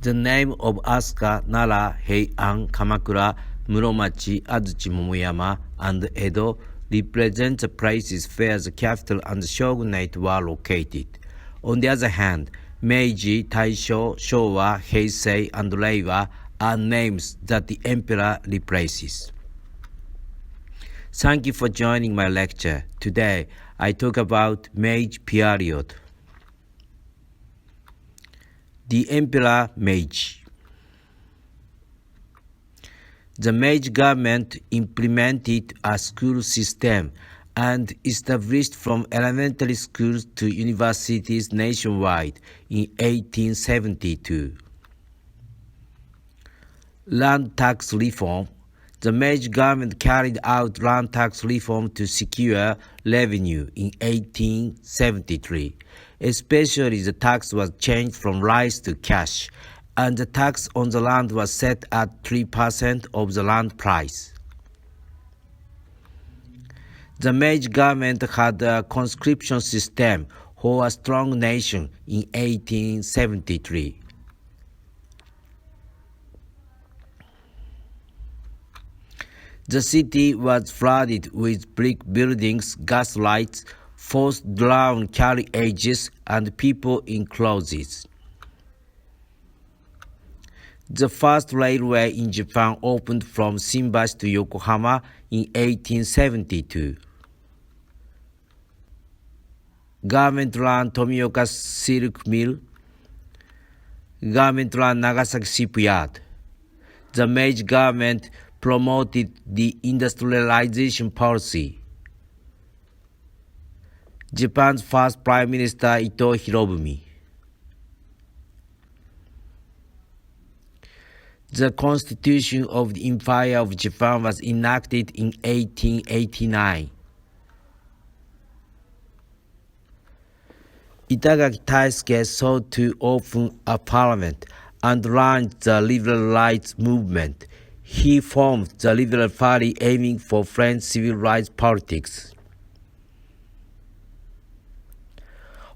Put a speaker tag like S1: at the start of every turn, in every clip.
S1: The name of Asuka, Nara, Heian, Kamakura, Muromachi, Azuchi, Momoyama, and Edo represent the places where the capital and the shogunate were located. On the other hand, Meiji, Taisho, Showa, Heisei, and Reiwa are names that the emperor replaces. Thank you for joining my lecture. Today, I talk about Meiji Period. The Emperor Meiji. The Meiji government implemented a school system and established from elementary schools to universities nationwide in 1872. Land tax reform. The Meiji government carried out land tax reform to secure revenue in 1873. Especially the tax was changed from rice to cash, and the tax on the land was set at 3% of the land price. The Meiji government had a conscription system for a strong nation in 1873. The city was flooded with brick buildings, gas lights, forced down carriages, and people in clothes. The first railway in Japan opened from Shimbashi to Yokohama in 1872. Government-run Tomioka Silk Mill. Government-run Nagasaki Shipyard. The Meiji government promoted the industrialization policy. Japan's first Prime Minister Ito Hirobumi. The Constitution of the Empire of Japan was enacted in 1889. Itagaki Taisuke sought to open a parliament and launched the liberal rights movement. He formed the Liberal Party aiming for French civil rights politics.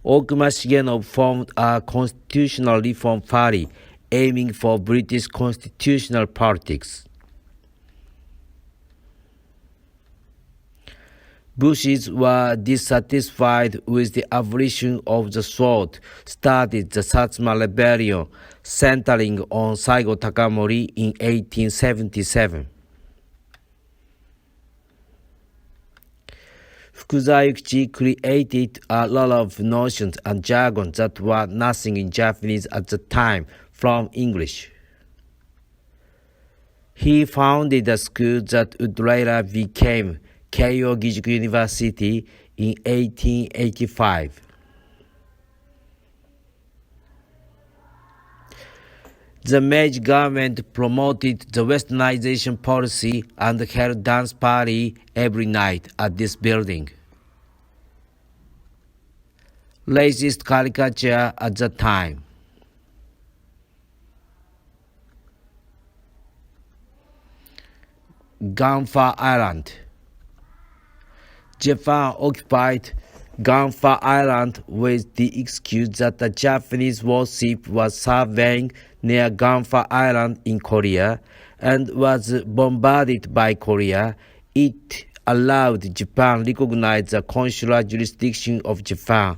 S1: Okuma Shigenobu formed a constitutional reform party aiming for British constitutional politics. Bushies were dissatisfied with the abolition of the sword, started the Satsuma Rebellion, centering on Saigo Takamori in 1877. Fukuza Yukichi created a lot of notions and jargon that were nothing in Japanese at the time from English. He founded a school that would later become Keio Gijuku University in 1885. The Meiji government promoted the westernization policy and held dance party every night at this building. Racist caricature at the time. Gunfa Island. Japan occupied Gunfa Island with the excuse that a Japanese warship was surveying near Gunfa Island in Korea and was bombarded by Korea. It allowed Japan to recognize the consular jurisdiction of Japan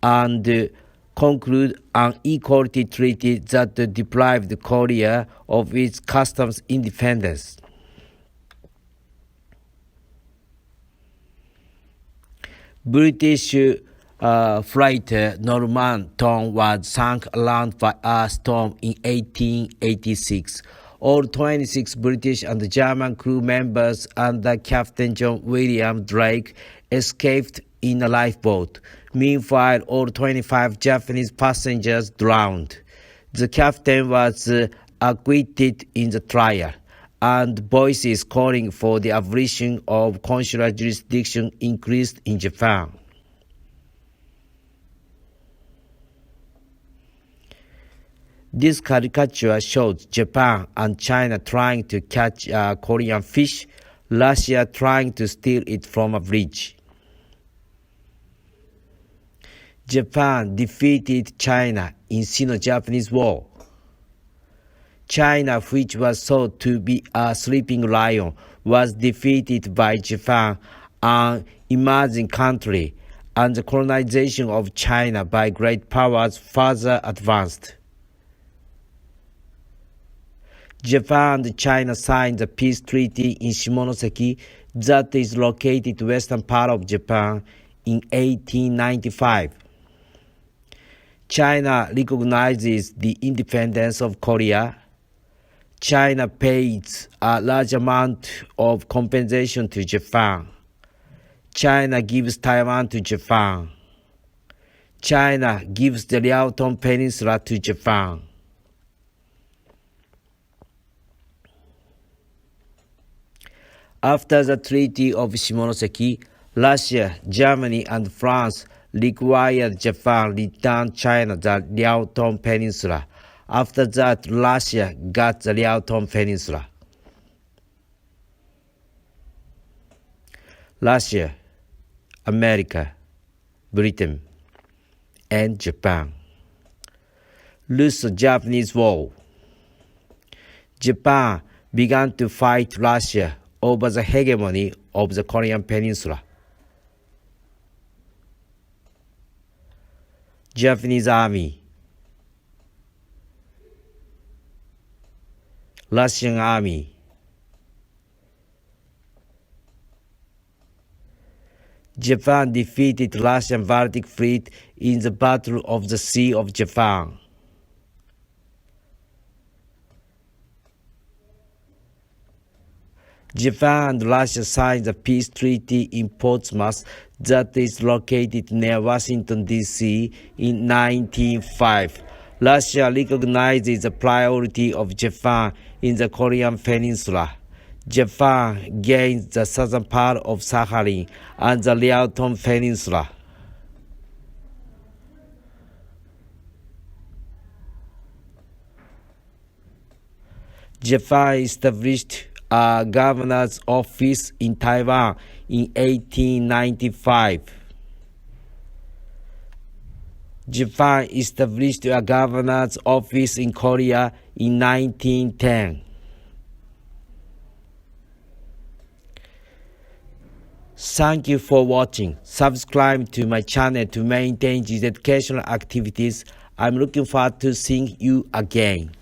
S1: and conclude an equality treaty that deprived Korea of its customs independence. British freighter Normanton was sunk around by a storm in 1886. All 26 British and German crew members under Captain John William Drake escaped in a lifeboat. Meanwhile, all 25 Japanese passengers drowned. The captain was acquitted in the trial, and voices calling for the abolition of consular jurisdiction increased in Japan. This caricature shows Japan and China trying to catch Korean fish, Russia trying to steal it from a bridge. Japan defeated China in Sino-Japanese War. China, which was thought to be a sleeping lion, was defeated by Japan, an emerging country, and the colonization of China by great powers further advanced. Japan and China signed the peace treaty in Shimonoseki that is located western part of Japan in 1895. China recognizes the independence of Korea. China pays a large amount of compensation to Japan. China gives Taiwan to Japan. China gives the Liaotung Peninsula to Japan. After the Treaty of Shimonoseki, Russia, Germany, and France required Japan return China the Liaotung Peninsula. After that, Russia got the Liaotung Peninsula. Russia, America, Britain, and Japan. Russo-Japanese War. Japan began to fight Russia over the hegemony of the Korean Peninsula. Japanese Army, Russian Army, Japan defeated Russian Baltic Fleet in the Battle of the Sea of Japan. Japan and Russia signed the peace treaty in Portsmouth that is located near Washington, D.C. in 1905. Russia recognizes the priority of Japan in the Korean Peninsula. Japan gains the southern part of Sakhalin and the Liaotung Peninsula. Japan established a governor's office in Taiwan in 1895. Japan established a governor's office in Korea in 1910. Thank you for watching. Subscribe to my channel to maintain these educational activities. I'm looking forward to seeing you again.